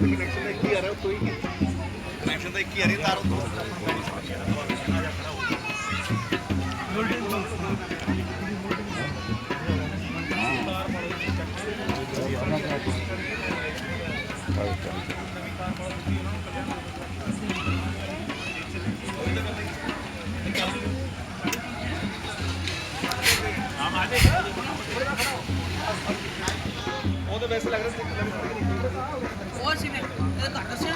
Connection एक ही आ रहा है, कोई कनेक्शन तो एक ही आ रही है, तार दो वो तो वैसे लग रहा है और सीने ये घाटा से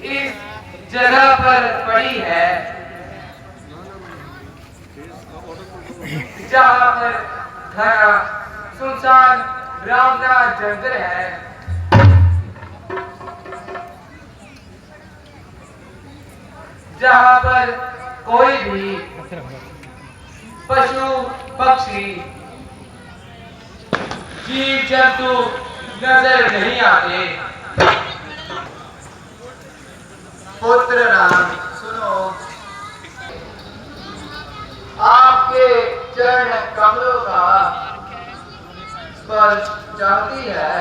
इस जगह पर पड़ी है जहाँ पर घना सुनसान रामना जंगल है। जहाँ पर कोई भी पशु पक्षी जीव जंतु नजर नहीं आते। पुत्र राम सुनो, आपके चरण कमलों का स्पर्श चाहती है।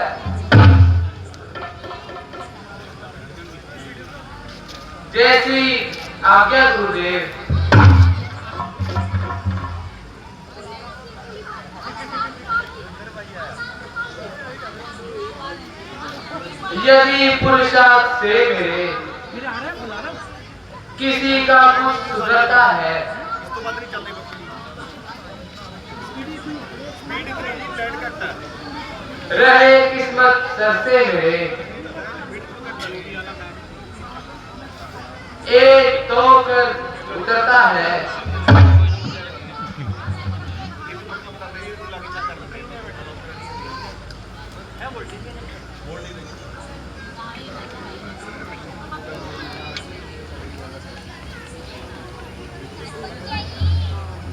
जैसी आज्ञा गुरुदेव। यदि पुरुषार्थ से मेरे किसी का कुछ सुधरता है, रहे किस्मत सबसे मेरे, एक तो कर उतरता है।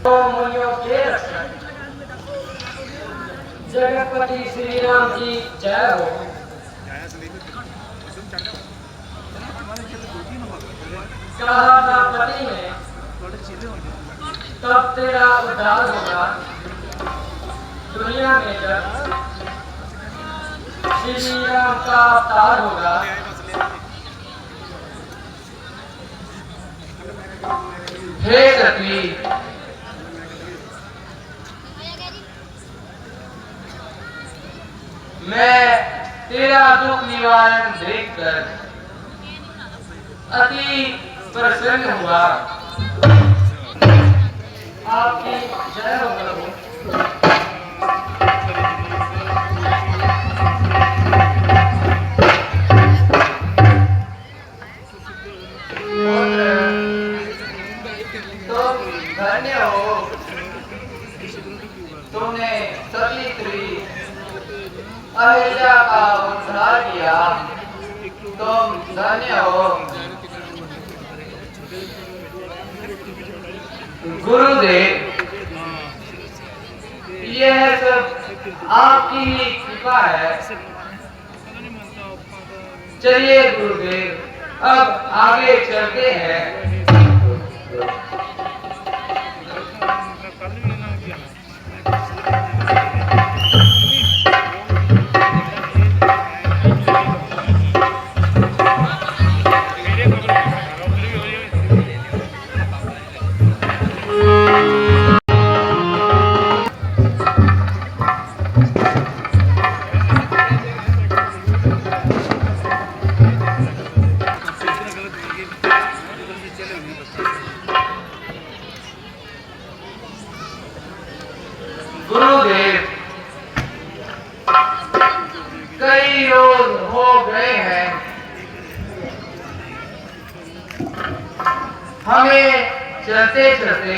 मुनियों के रक्षक जगतपति श्री राम की जय हो। कहा था पति ने तब तेरा उद्धार होगा। दुनिया में जब श्री राम का अवतार होगा, हे सती मैं तेरा दुख निवारण देखकर अति प्रसन्न हुआ। आपकी जय हो प्रभु। तो धन्य हो, तुमने सवित्री अहिल्या का उद्धार किया। तुम धन्य हो गुरुदेव। यह सब आपकी ही कृपा है। चलिए गुरुदेव, अब आगे चलते हैं। गुरुदेव, कई रोज हो गए हैं हमें चलते चलते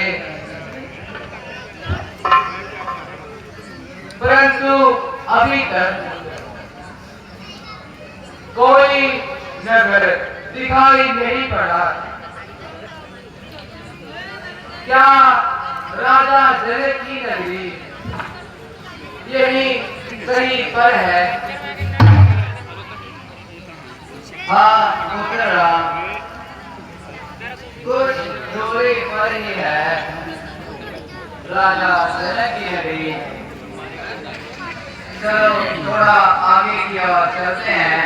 भीतर कोई नगर दिखाई नहीं पड़ा। क्या राजा जनक की नगरी यही कहीं पर है? हाँ पुत्र राम, कुछ दूरी पर ही है राजा जनक की नगरी। तो थोड़ा आगे की ओर चलते हैं।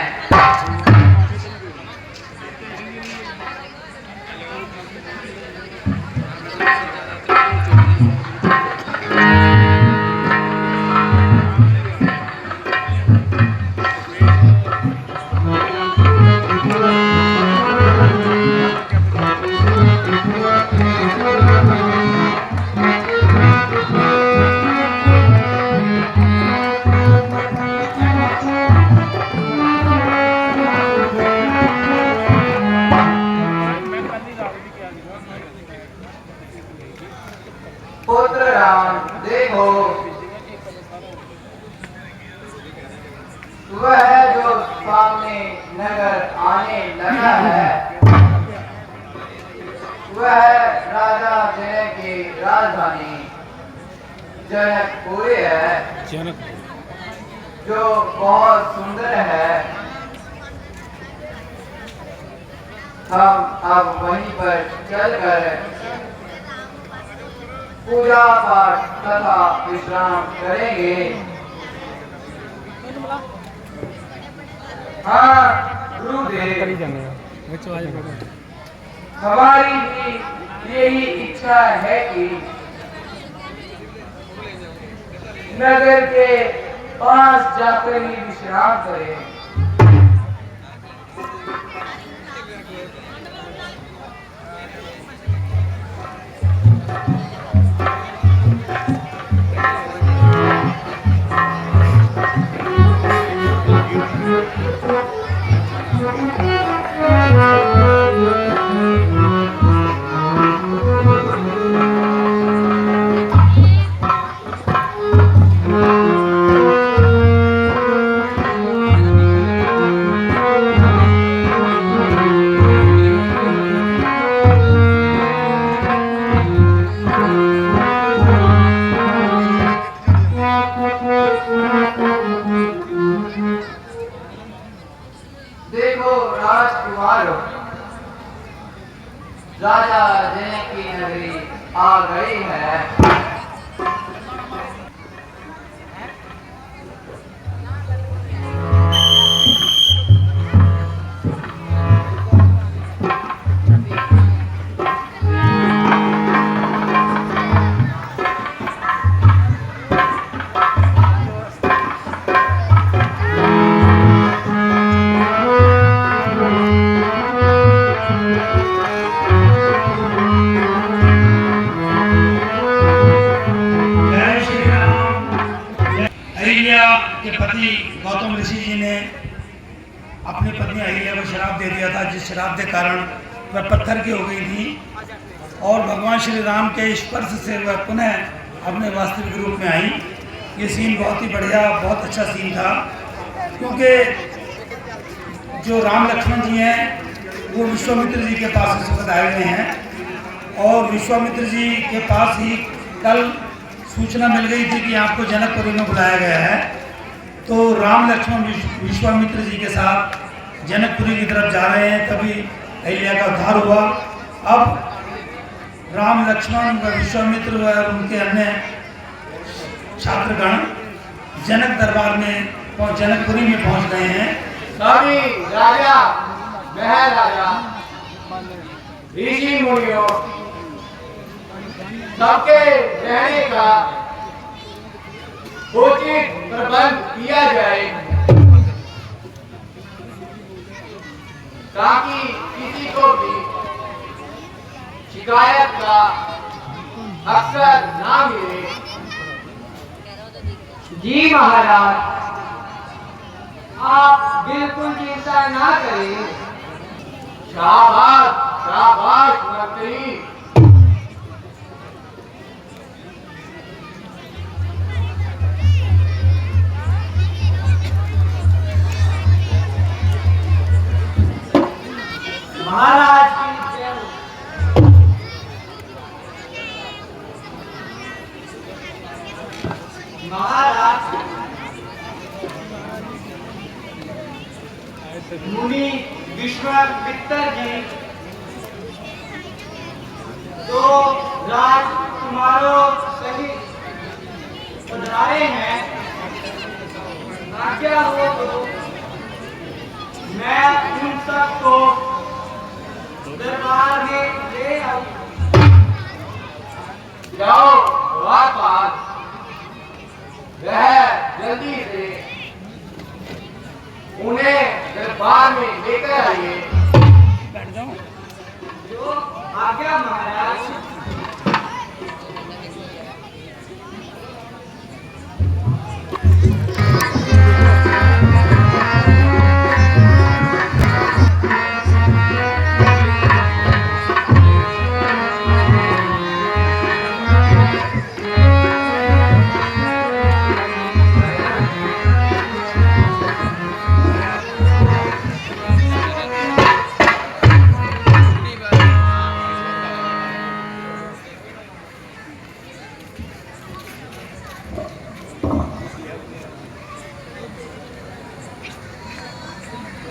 पुत्र राम देखो, वह जो सामने नगर आने लगा है वह राजा जनक की राजधानी जनकपुर है, जो बहुत सुंदर है। हम अब वहीं पर चलकर पूजा पाठ तथा विश्राम करेंगे। हाँ गुरुदेव, हमारी भी यही इच्छा है कि नगर के पास जाकर ही विश्राम करें। देखो राजकुमारों, राजा जनक की नगरी आ गई है। के पति गौतम ऋषि जी ने अपनी पत्नी अहिल्या को शराब दे दिया था, जिस शराब के कारण वह पत्थर की हो गई थी और भगवान श्री राम के स्पर्श से वह पुनः अपने वास्तविक रूप में आई। ये सीन बहुत ही बढ़िया, बहुत अच्छा सीन था, क्योंकि जो राम लक्ष्मण जी हैं वो विश्वामित्र जी के पास इस वक्त आए हुए हैं और विश्वामित्र जी के पास ही कल सूचना मिल गई थी कि आपको जनकपुरी में बुलाया गया है। तो राम लक्ष्मण विश्वामित्र जी के साथ जनकपुरी की तरफ जा रहे हैं, तभी अहिल्या का उद्धार हुआ। अब राम लक्ष्मण व विश्वामित्र व उनके अन्य छात्रगण जनक दरबार में जनकपुरी में पहुंच गए हैं। सभी राजा महाराजा ऋषि मुनियों सबके रहने का उचित प्रबंध किया जाए, ताकि किसी को भी शिकायत का अवसर ना मिले। जी महाराज, आप बिल्कुल चिंता ना करें। शाबाश शाबाश मंत्री। महाराज, मुनि विश्वामित्र जी तो राजकुमारों सहित पधारे हैं। आज्ञा हो तो मैं उन सबको दरबार में ले आऊं। जाओ वापस, वह जल्दी से उन्हें दरबार में लेकर आइए। बैठ जाओ। जो आज्ञा महाराज।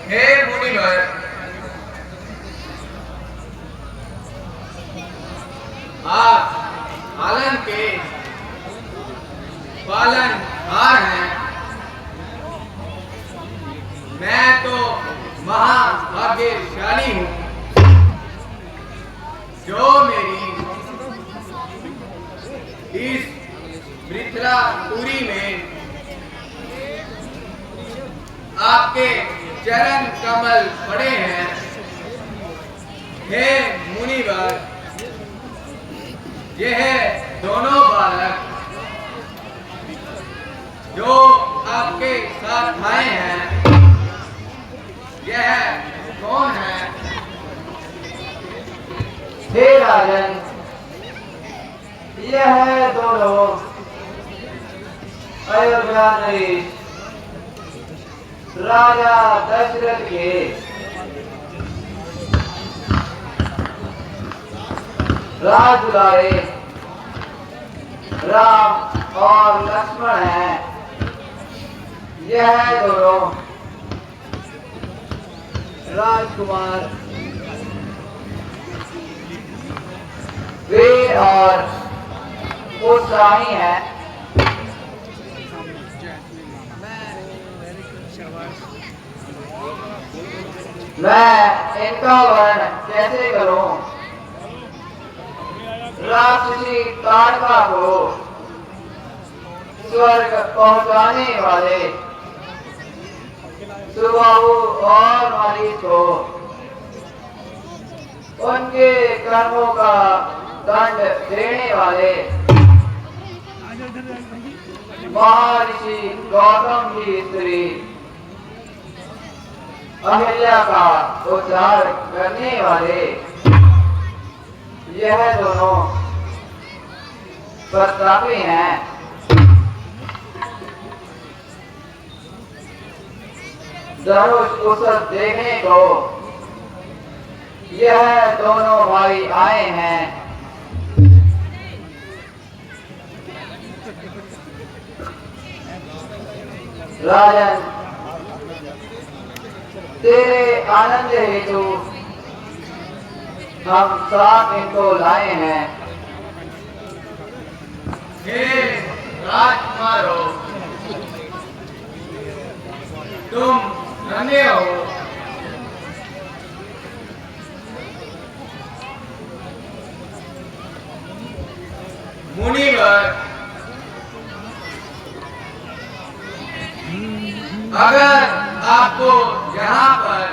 हे मुनिवर, आप पालन के पालनहार हैं। मैं तो महाभाग्यशाली हूँ जो मेरी इस मिथिलापुरी में आपके चरण कमल पड़े हैं। हे मुनिवर, यह दोनों बालक जो आपके साथ आए हैं, यह कौन है? हे राजन, यह दोनों अयोध्या नरेश राजा दशरथ के राजदुलारे राम और लक्ष्मण हैं। यह दोनों राजकुमार वीर और उत्साही हैं। मैं इनका वर्णन कैसे करूं? राक्षसी ताड़का को स्वर्ग पहुंचाने वाले सुबाहु और मारीच को उनके कर्मों का दंड देने वाले महर्षि गौतम की स्त्री अहिल्या का उद्धार करने वाले यह दोनों प्रतापी हैं। धनुष कुशल देखने को यह दोनों भाई आए हैं। राजन, तेरे आनंद हेतु हम साथ इनको लाए हैं। हे राजकुमारों, तुम धन्य हो। मुनिवर, अगर आपको यहाँ पर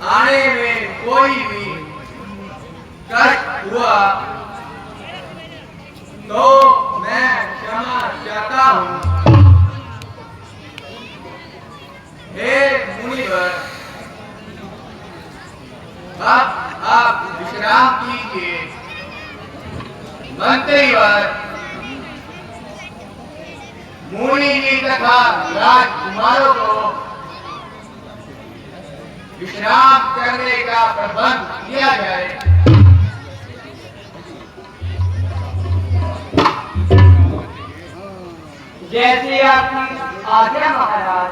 आने में कोई भी कष्ट हुआ तो मैं क्षमा चाहता हूँ। हे मुनिवर, अब आप विश्राम कीजिए। मंत्रीवर, मुनि जी तथा राजकुमारों को विश्राम करने का प्रबंध किया जाए। जैसे आपकी आज्ञा महाराज।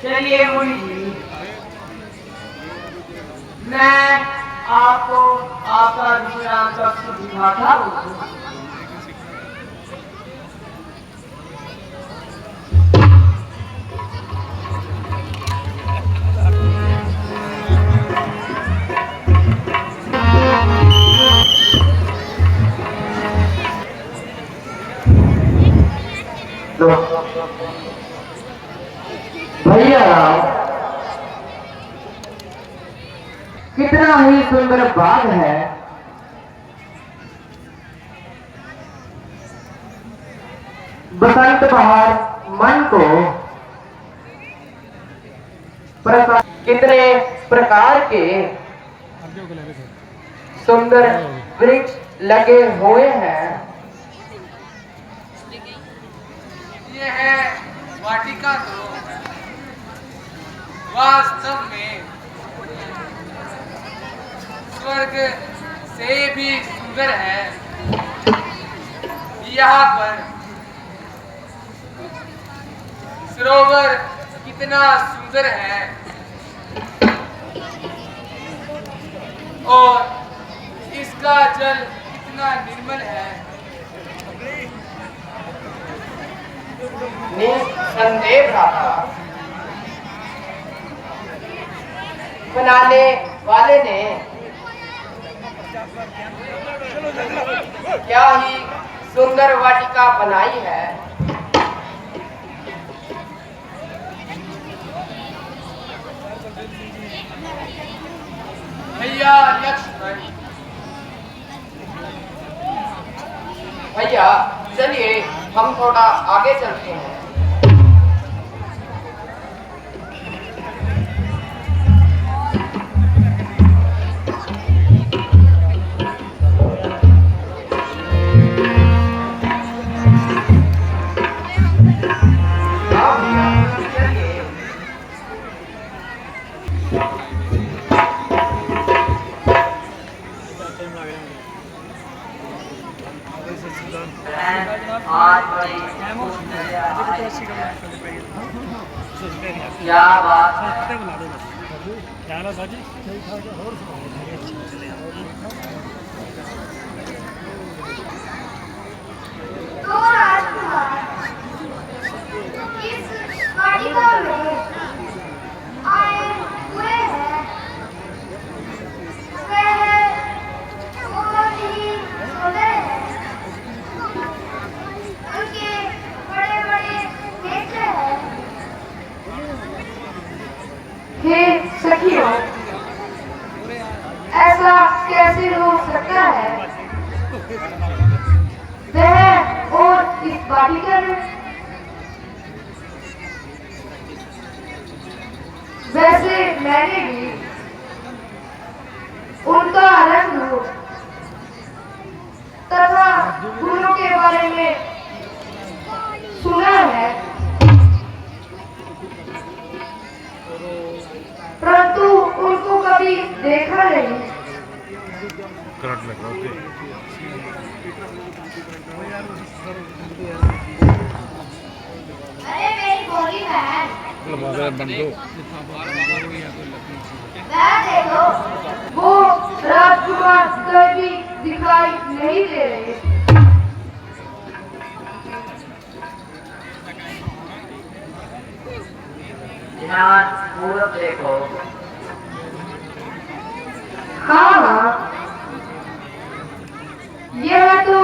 चलिए मुनि जी, मैं आपको आपका विश्राम कक्ष दिखाता हूँ। भैया कितना ही सुंदर बाग है। बसंत बहार मन को कितने प्रकार के सुंदर वृक्ष लगे हुए हैं। ये है वाटिका तो वास्तव में स्वर्ग से भी सुंदर है। यहाँ पर सरोवर कितना सुंदर है और इसका जल कितना निर्मल है। निसंदेह भ्राता, बनाने वाले ने क्या ही सुंदर वाटिका बनाई है। भैया लक्ष्मण, भैया चलिए हम थोड़ा आगे चलते हैं। आज बड़ी क्या बात है। तो राजकुमार इस वाटिका में आए हुए हैं। वह बहुत ही सुंदर है। उनके बड़े बड़े नेत्र हैं। हे सखियों, ऐसा कैसे हो सकता है? वह और इस वाटिका में वैसे मैंने भी उनका रंग रूप तथा गुणों के बारे में सुना है, परंतु उनको कभी देखा नहीं। अरे मेरी भोली बहन, वह देखो, वो राजकुमार कभी दिखाई नहीं दे रहे। ध्यान पूर्वक देखो। हाँ, यह तो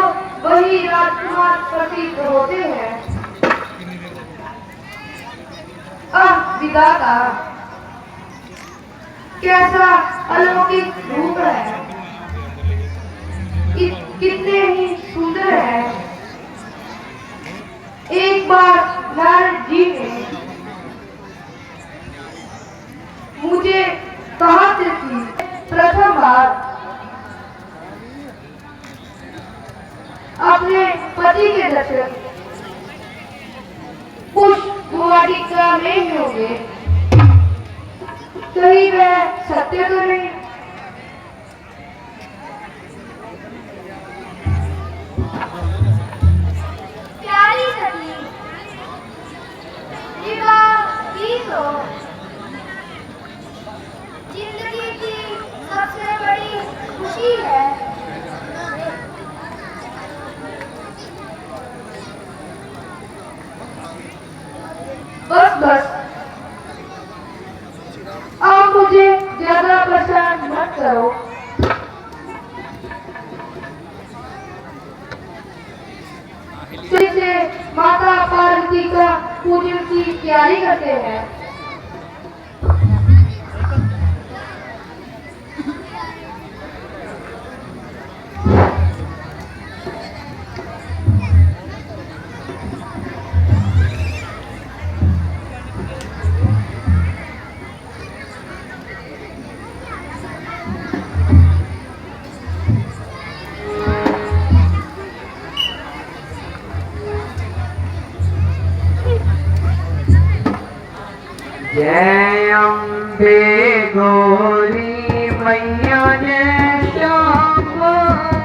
वही राजकुमार प्रतीत होते हैं। विधाता, कैसा अलौकिक रूप है, कितने ही सुंदर है। एक बार नारद जी ने मुझे कहा था कि प्रथम बार अपने पति के दर्शन उस वाटिका में ही होंगे। कहीं वह सत्य तो नहीं? की है। बस बस, आप मुझे ज्यादा परेशान मत करो। से माता पार्वती का पूजन की तैयारी करते हैं। जय अम्बे गौरी मैया जय श्याम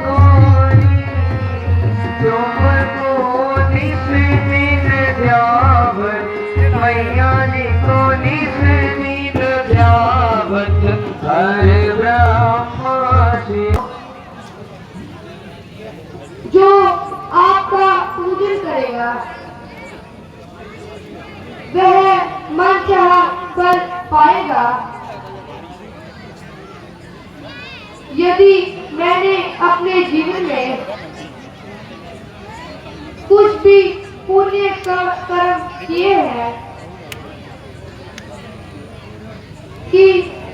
गौरी तुमको निस्मिन ध्यावत मैया को निस्मिन ध्यावत हर ब्रह्म जो आपका पूजन करेगा वह मनचाहा फल पाएगा। यदि मैंने अपने जीवन में कुछ भी पुण्य कर्म किए हैं कि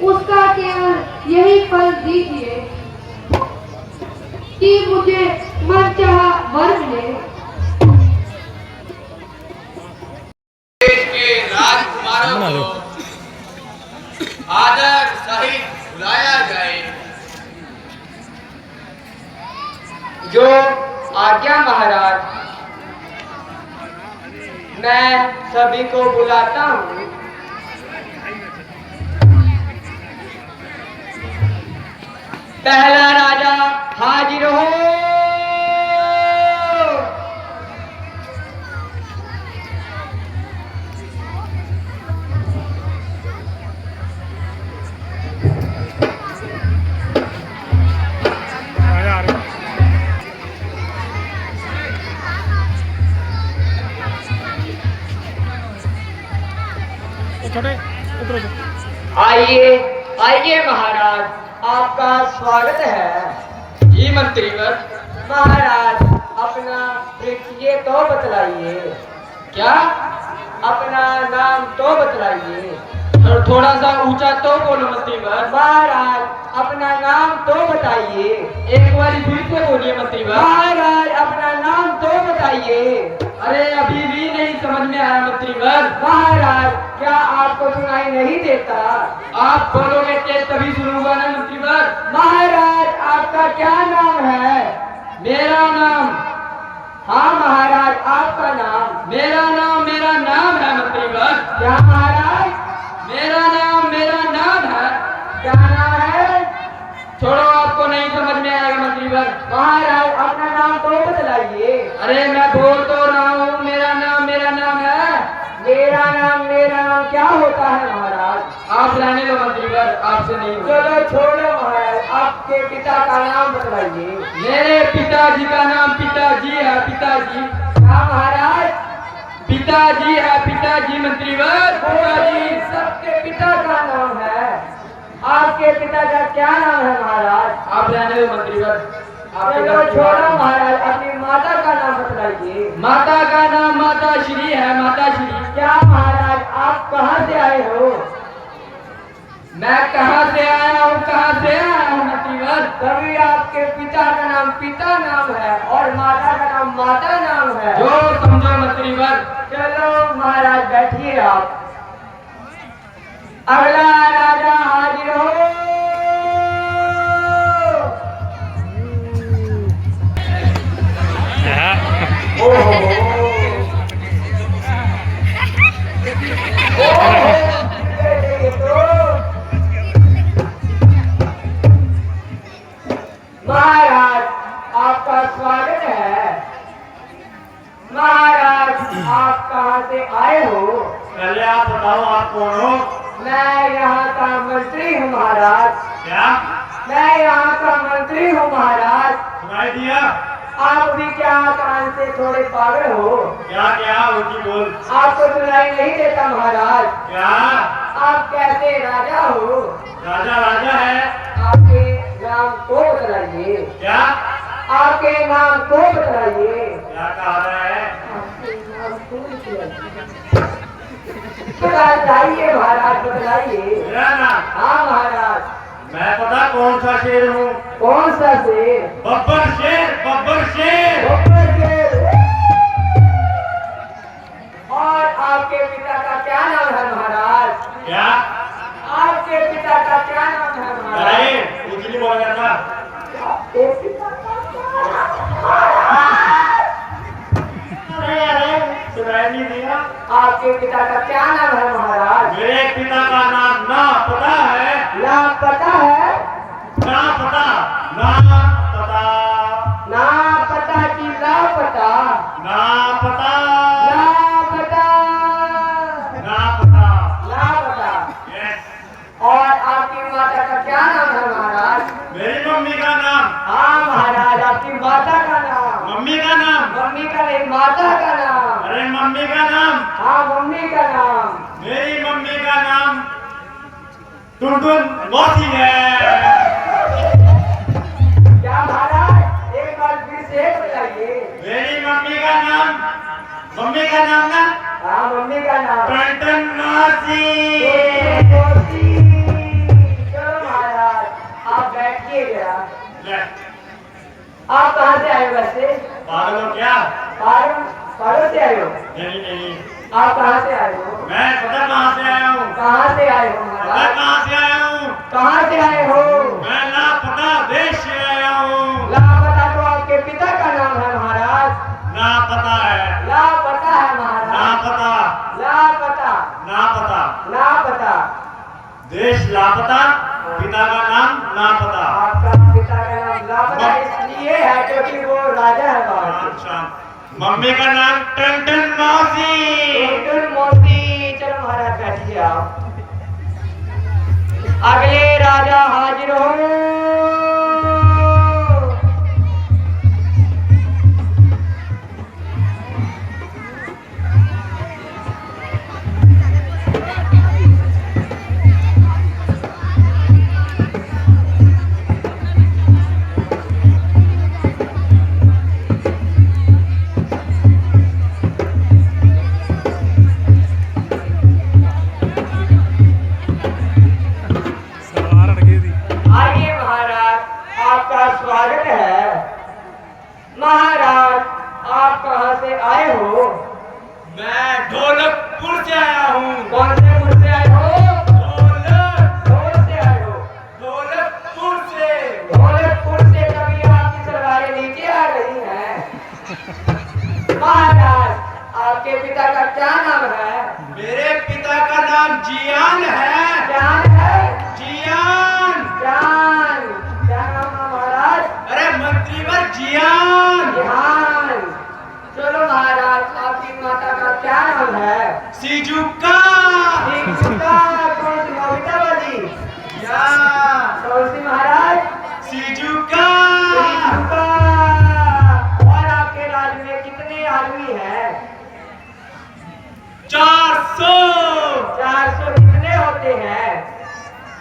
उसका केवल यही फल दीजिए कि मुझे मनचाहा वर मिले। राजकुमारों को आदर सहित बुलाया जाए। जो आज्ञा महाराज, मैं सभी को बुलाता हूँ। पहला राजा हाजिर हो। आइए आइए महाराज, आपका स्वागत है। जी मंत्रीवर। महाराज अपना परिचय तो बतलाइए। क्या? अपना नाम तो बतलाइए। और थोड़ा सा ऊंचा तो बोलो मंत्रीवर। महाराज अपना नाम तो बताइए। एक बार फिर से बोलिए मंत्रीवर। महाराज अपना नाम तो बताइए। अरे अभी भी नहीं समझ में आया मंत्रीवर। महाराज क्या आपको सुनाई नहीं देता? आप बोलोगे तेज तभी सुनूंगा ना मंत्रीवर। महाराज आपका क्या नाम है? मेरा नाम? हाँ महाराज आपका नाम। मेरा नाम है मंत्रीवर। क्या महाराज? मेरा नाम है। क्या नाम है? छोड़ो, आपको नहीं समझ में आएगा मंत्रीवर। महाराज अपना नाम तो बतलाइए। अरे मैं बोल तो रहा हूँ, मेरा नाम है। मेरा नाम क्या होता है महाराज? आप रहने दो मंत्रीवर, आपसे नहीं होगा। चलो छोड़ो महाराज, आपके पिता का नाम बतलाइए। मेरे पिताजी का नाम पिताजी है। पिताजी? क्या महाराज? पिताजी है। पिताजी मंत्रीवर, पिताजी। सबके पिता का नाम है। आपके पिता का क्या नाम है महाराज? आप रहने दो मंत्रीवर। चलो छोड़ो महाराज, अपनी माता का नाम बतलाइए। माता का नाम माता श्री है। माता श्री? क्या महाराज आप कहाँ से आए हो? मैं कहाँ से आया हूँ मंत्रीवर? कभी आपके पिता का नाम पिता नाम है और माता का नाम माता नाम है। जो समझो मंत्रीवर। चलो महाराज बैठिए आप। अगला राजा हाजिर हो। महाराज आपका स्वागत है। महाराज आप कहाँ से आए हो? पहले आप बताओ आप कौन हो? मैं यहाँ का मंत्री हूँ महाराज। क्या? मैं यहाँ का मंत्री हूँ महाराज। सुनाई दिया? आप भी क्या कान से थोड़े पागल हो? क्या क्या ऊंची बोल। आपको सुनाई नहीं देता महाराज? क्या? आप कैसे राजा हो? राजा राजा है। आपके नाम को बतलाइए। क्या? आपके नाम को बतलाइए। क्या कहा रहा है? आपके नाम को बतलाइए महाराज, बतलाइए। मेरा नाम? हाँ महाराज। मैं पता कौन सा शेर हूँ? कौन सा शेर? बब्बर शेर, बब्बर शेर। बब्बर शेर। और आपके पिता का क्या नाम है महाराज? क्या? आपके पिता का क्या नाम है महाराज? अरे कुछ नहीं बोला था। आपके पिता का क्या नाम? अरे सुनाई नहीं दिया? आपके पिता का क्या नाम है महाराज? मेरे पिता का नाम ना पता है। नाम पता है? ना पता, ना पता, ना पता कि लापता? ना पता, लापता। ना पता। लापता। यस। और आपकी माता का क्या नाम है महाराज? मेरी मम्मी का नाम? हाँ महाराज, आपकी माता का नाम? मम्मी का नाम? मम्मी का नहीं, माता का नाम। अरे मम्मी का नाम? हाँ मम्मी का नाम। मेरी मम्मी का नाम टुनटुन मौसी है। क्या महाराज? एक बार फिर से बताइए। मेरी मम्मी का नाम ना हाँ मम्मी का नाम। टुनटुन मौसी। चलो महाराज, आप बैठिए जरा। ले, आप कहाँ से आए हो वैसे? पागल हो क्या? पारो से आए हो? नहीं नहीं, आप कहाँ से आए हो? मैं पता कहाँ से आया हूँ। कहाँ से आए हो पता महाराज? कहाँ से आया हूँ? कहाँ से आए हो? मैं लापता देश से आया हूँ। लापता तो आपके पिता का नाम है महाराज। ना पता है। लापता है ना महाराज। पता। लापता। ना पता। लापता। देश लापता, पिता का नाम ना पता। आपका पिता का नाम लापता इसलिए है क्योंकि वो राजा है भारत के। अच्छा, मम्मी का नाम टुनटुन मौसी। टुनटुन मौसी। चलो महाराज बैठिए आप। अगले राजा हाजिर हो। आइए महाराज, आपका स्वागत है। महाराज, आप कहाँ से आए हो? मैं ढोलकपुर से आया हूँ। कौन से पुर से आए हो? ढोल से आए हो? ढोलकपुर से। ढोलकपुर से। कभी आपकी सलवारें नीचे आ रही हैं। महाराज, आपके पिता का क्या नाम है? मेरे पिता का नाम जियान है। जान है? जियान। जान। क्या नाम है महाराज? अरे मंत्रीवर जियान। ध्यान। चलो महाराज, आपकी माता का क्या नाम है? सिजुका। शिक्षिका। कौन सी? नोबिता वाली? या कौन सी महाराज? सिजुका। शिक्षिका। और आपके राज्य में कितने आदमी हैं? 400। 400 कितने होते हैं?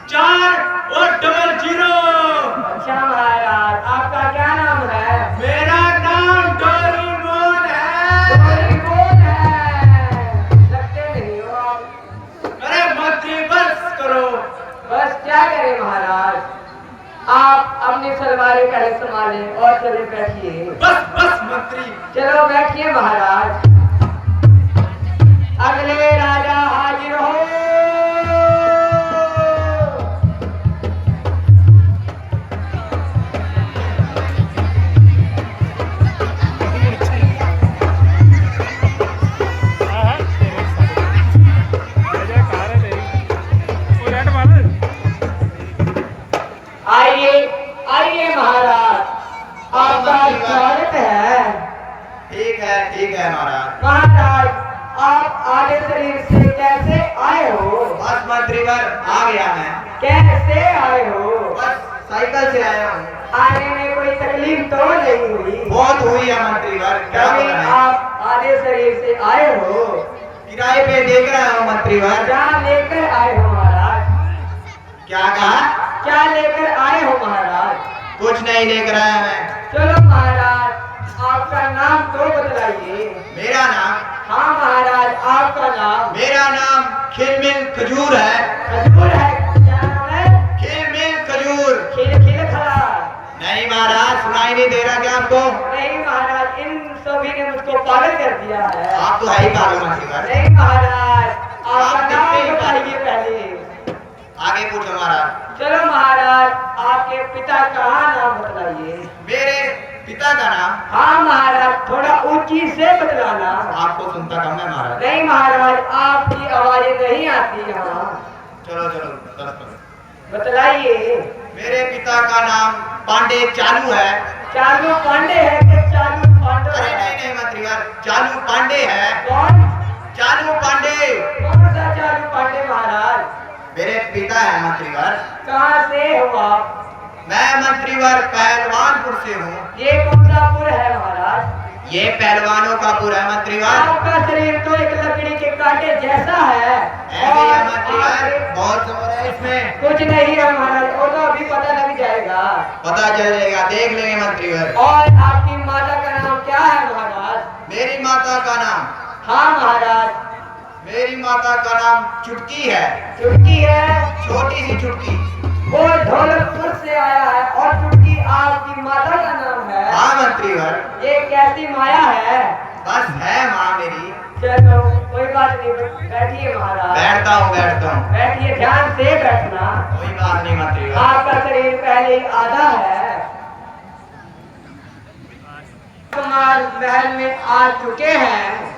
4 और डबल 0। अच्छा महाराज, आपका क्या नाम है? मेरा नाम डोरेमोन है। डोरेमोन है। लगते नहीं हो आप। अरे मंत्री बस करो। बस क्या करें महाराज? आप अपनी सलवारें पहले संभालें और चले बैठिए। बस बस मंत्री। चलो बैठिए महाराज। अगले राजा हाजिर हो। आइए आइए महाराज, आपका स्वागत है। ठीक है महाराज। महाराज, आप आधे शरीर से कैसे आए हो? बस मंत्रीवर आ गया मैं। कैसे आए हो? बस साइकिल से आया हूँ। आने में कोई तकलीफ तो नहीं हुई? बहुत हुई है मंत्रीवर, क्या कभी बताएं? आप आधे शरीर से आए हो? किराए पे देख रहा हूँ मंत्रीवर। क्या लेकर आए हो महाराज? क्या कहा? क्या लेकर आए हो महाराज? कुछ नहीं लेकर आया मैं। चलो महाराज, आपका नाम तो बतलाइए। मेरा नाम? हाँ महाराज, आपका नाम? मेरा नाम खिलमिल खजूर है। खजूर है? क्या नाम है? खिलमिल खजूर। खिल खिल खला? नहीं महाराज, सुनाई नहीं दे रहा क्या आपको? नहीं महाराज, इन सभी ने मुझको पागल कर दिया है। आप तो है ही पागल मंत्रीवर। नहीं महाराज, आपका आप नाम कितने- बताइए पहले। आगे पूछो महाराज। चलो महाराज, आपके पिता का नाम बतलाइए। मेरे पिता का नाम? हाँ महाराज, थोड़ा ऊंची से बतलाना। आपको सुनता कम है महाराज। नहीं महाराज, आपकी आवाजें नहीं आती यहाँ। चलो चलो दस करो। बतलाइए। मेरे पिता का नाम पांडे चालू है। चालू पांडे है कि चालू पांडे? अरे नहीं नहीं मंत्रीवर, चालू पांडे है। कौन? चालू पांडे। कौन सा चालू पांडे महाराज? मेरे पिता है मंत्रीवर। कहाँ से हो आप? मैं मंत्रीवर पहलवानपुर से हूँ। ये कौन सा पुर है महाराज? ये पहलवानों का पुर है मंत्रीवर। आपका शरीर तो एक लकड़ी के कांटे जैसा है। ऐसे ही है मंत्रीवर, आपके- बहुत जोर है इसमें। कुछ नहीं है महाराज, वो तो अभी पता लग जाएगा। पता चल जाएगा, देख लेंगे मंत्रीवर। और आपकी माता का नाम क्या है महाराज? मेरी माता का नाम? हाँ महाराज। मेरी माता का नाम चुटकी है। चुटकी है? छोटी सी चुटकी। वो ढोलकपुर से आया है और चुटकी आपकी माता का नाम है? हाँ मंत्रीवर। ये कैसी माया है? बस है माँ मेरी। चलो कोई बात नहीं, बैठिए महाराज। बैठता हूँ बैठता हूँ। बैठिए, ध्यान से बैठना। कोई बात नहीं मंत्रीवर। आपका शरीर पहले ही आधा है। कुमार महल में आ चुके हैं।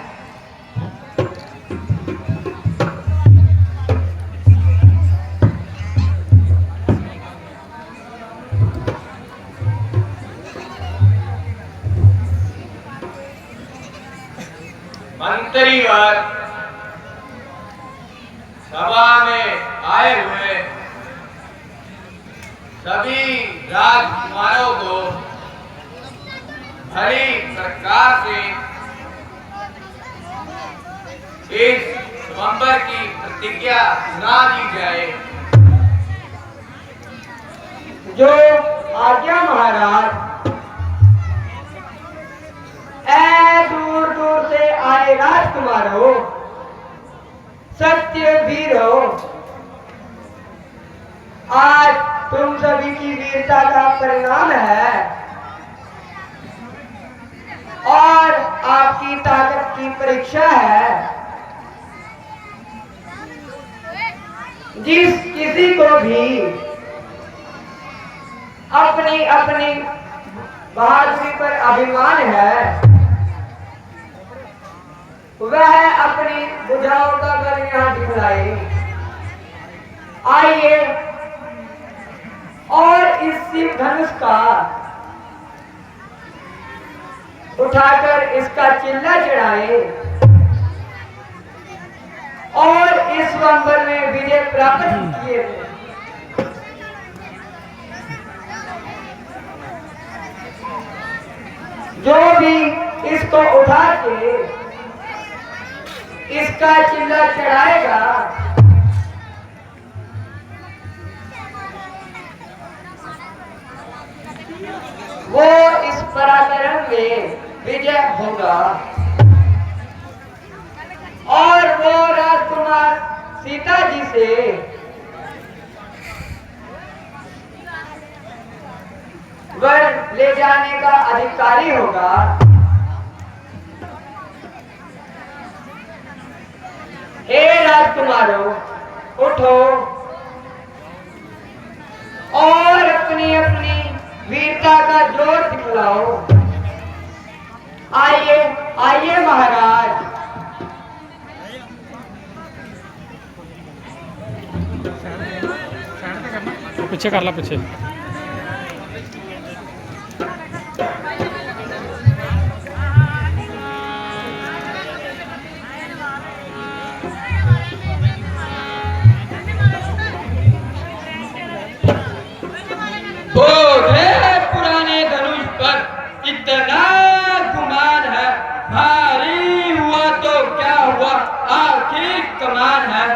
मंत्रीवर सभा में आए हुए सभी राजकुमारों को भली सरकार से इस स्वयंवर की प्रतिज्ञा सुना दी जाए। जो आज्ञा महाराज। ऐ दूर दूर से आए राजकुमारों, सत्य वीरों, आज तुम सभी की वीरता का परिणाम है और आपकी ताकत की परीक्षा है। जिस किसी को भी अपनी अपनी बहादुरी पर अभिमान है, वह अपनी भुजाओं का बल यहाँ दिखलाए। आइए और इस शिव धनुष का उठाकर इसका चिल्ला चढ़ाए और इस स्वयंवर में विजय प्राप्त किए। जो भी इसको उठा के इसका चिल्ला चढ़ाएगा, वो इस पराक्रम में विजय होगा और वो राजकुमार सीता जी से वर ले जाने का अधिकारी होगा। हे राजकुमारों, उठो और अपनी अपनी वीरता का जोर दिखलाओ। आइए आइए महाराज। पीछे कर ला, पीछे। तो इतना गुमान है, भारी हुआ तो क्या हुआ, आखिर कमान है।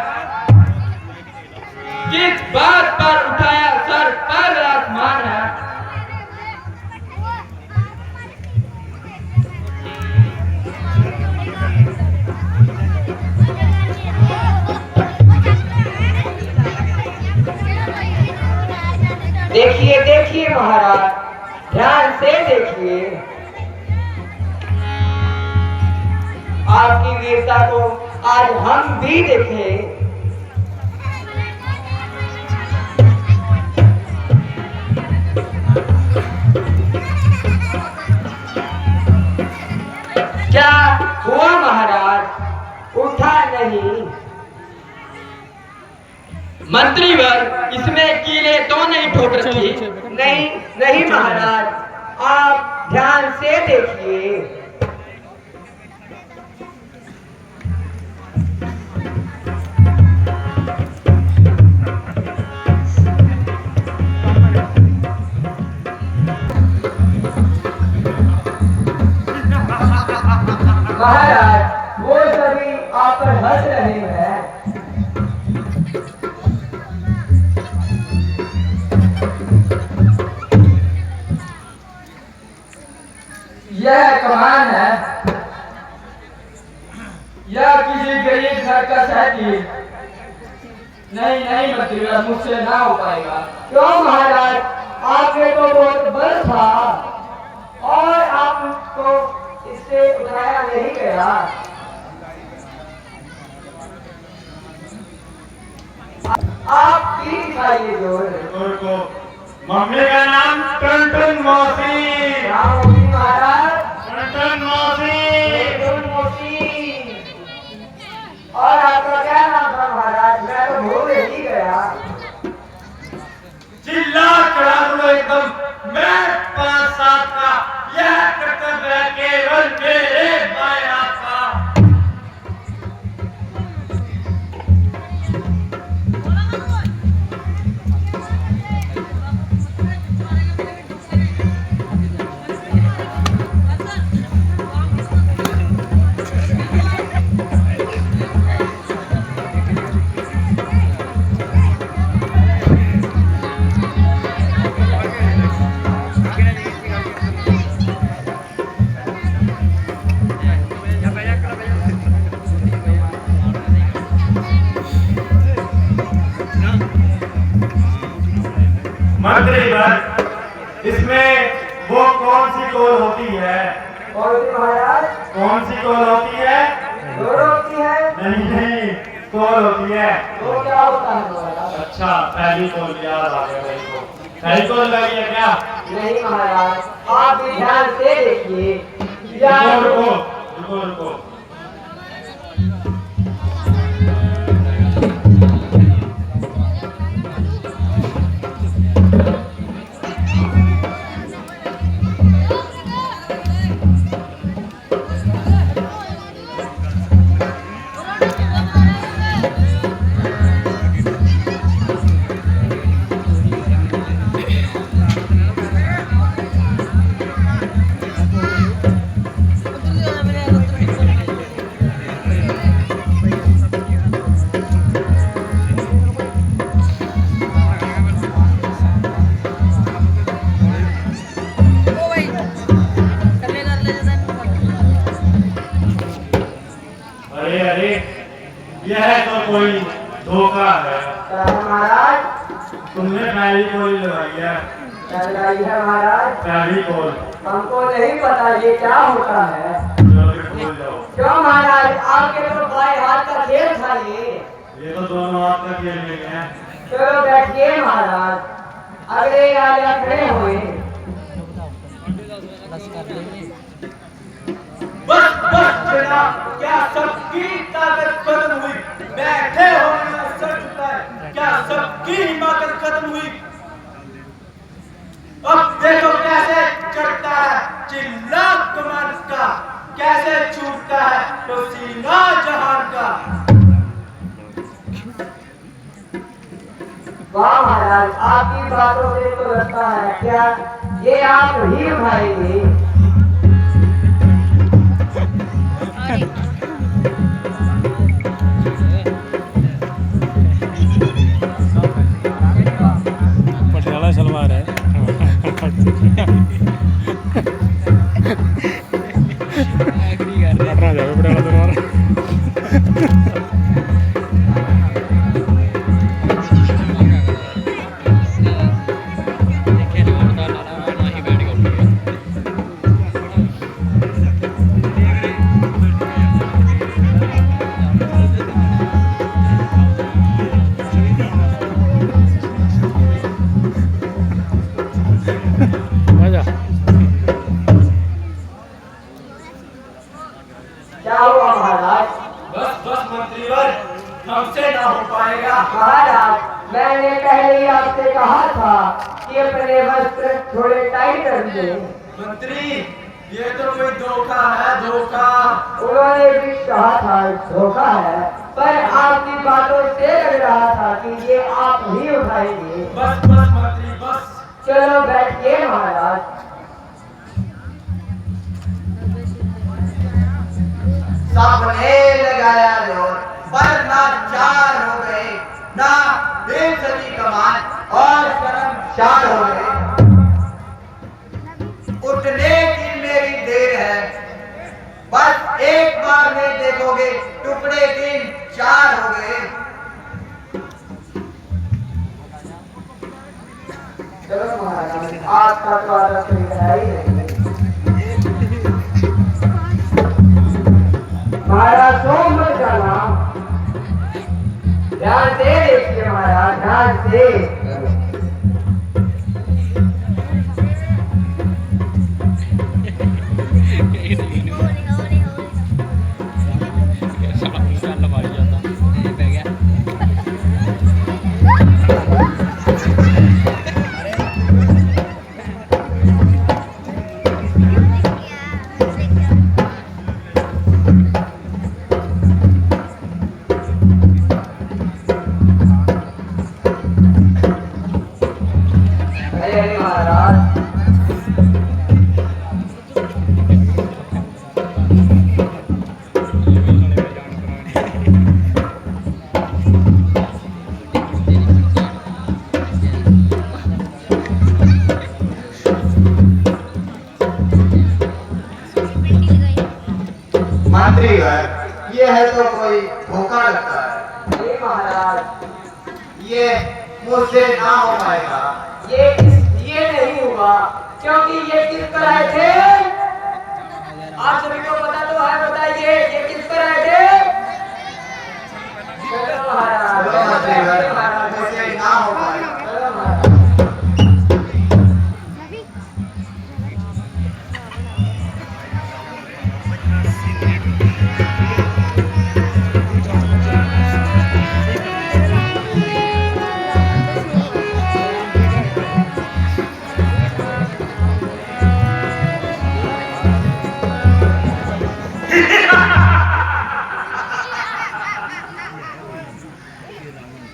किस बात पर उठाया सर पर आसमान है। देखिए देखिए महाराज, ध्यान से देखिए। आपकी वीरता को आज हम भी देखें। क्या हुआ महाराज, उठा नहीं? मंत्रीवर, इसमें कीले तो नहीं ठोक रखी? नहीं नहीं महाराज, आप ध्यान से देखिए। महाराज, वो सभी आप पर हंस रहे हैं। यह कमान है, यह किसी गरीब घर का शहरी। नहीं नहीं मंत्रीवर, मुझसे ना हो पाएगा। क्यों महाराज, आपने तो बहुत बल था और आपको इससे उठाया नहीं गया। आप भी दिखाइए जोर को। मम्मी का नाम टुनटुन मौसी। महाराज, टुनटुन मौसी। और आपका क्या नाम था महाराज? मैं तो भूल ही गया। चिल्ला करा दो एकदम, मैं 5 साल का, यह कर्तव्य है केवल मेरे माँ का। मंत्रीवर, इसमें वो कौन सी कौल होती है? कौन सी महाराज? कौन सी कौल होती है? जोर होती है? नहीं, कौल होती है। तो क्या होता है महाराज? अच्छा, पहली कौल याद आ गया मेरे को। पहली कौल लगी है क्या? नहीं महाराज, आप भी ध्यान से देखिए। रुको रुको रुको। अरे यह तो कोई धोखा है। महाराज, तुमने पहली कौल लगाई है। क्या लगाई है महाराज? पहली कौल। हमको नहीं पता ये क्या होता है। चलो फिर बोल जाओ। क्यों महाराज, आपके तो बाएं हाथ का खेल था ये तो दोनों हाथ का खेल नहीं है। चलो बैठिए महाराज, अगले राजा खड़े हुए। बस बस जनाब, क्या सबकी ताकत खत्म हुई? बैठे हो मेरा सर झुका है, क्या सबकी हिम्मत खत्म हुई? अब देखो कैसे चढ़ता है चिल्ला कमान का, कैसे छूटता है पसीना जहान का। वाह महाराज, आपकी बातों से तो लगता है क्या ये आप ही उठाएंगे। कटना जावे पड़ेगा तुम्हारा। मजा क्या हुआ महाराज? बस बस मंत्रीवर, हमसे ना हो पाएगा। महाराज मैंने पहले ही आपसे कहा था कि अपने वस्त्र थोड़े टाइट कर दे। मंत्री, ये तो कोई धोखा है, धोखा। उन्होंने भी कहा था धोखा है, पर आपकी बातों से लग रहा था कि ये आप ही उठाएंगे। बस बस मंत्री बस। चलो बैठिए महाराज। सबने लगाया जोर, पर ना चार हो गए, ना बेसबी कमान और शर्मशार हो गए। उठने की मेरी देर है, बस एक बार में देखोगे टुकड़े 3-4 हो गए। चलो महाराज, आपका स्वागत है ही नहीं। महाराज सो मत जाना, ध्यान से देखिए महाराज, ध्यान से। अरे महाराज, मंत्री है, ये है तो कोई धोखा लगता है। अरे महाराज, ये मुझसे ना हो पाएगा। ये नहीं हुआ क्योंकि ये किस पर आए थे? आप सभी को पता तो है, बताइए ये किस पर आए थे? चलो महाराज, चलो मंत्री है, मुझसे ना हो पाएगा। चलो महाराज।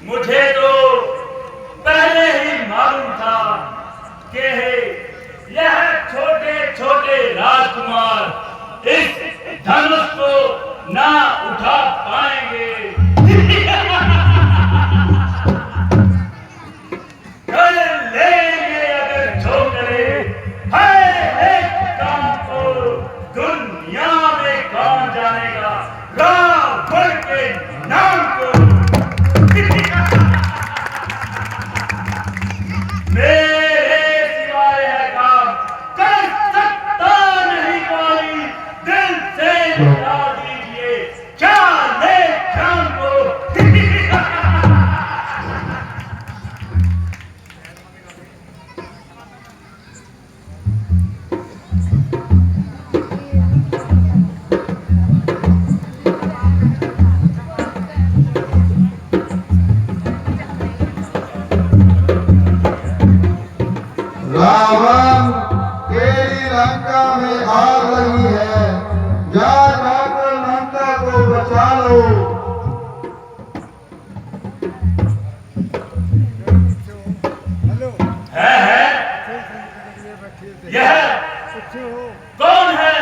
मुझे तो पहले ही मालूम था कि यह छोटे छोटे राजकुमार इस धनुष को ना उठा पाएंगे। कर लेंगे अगर छोकरे हर एक काम को, दुनिया में कौन जानेगा रावण के नाम को। मेरे सिवाय है काम कर सकता नहीं कोई, दिल से बता दीजिए क्या ले शाम को। रावण तेरी लंका में आग लगी है, जा जाकर लंका को बचा लो। है यह कौन है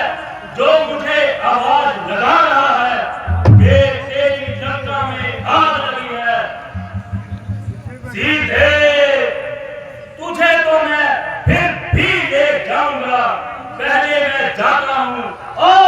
जो मुझे आवाज लगा रहा है कि तेरी लंका में आग लगी है? सीधे तुझे तो मैं फिर भी ले जाऊंगा, पहले मैं जाता हूँ और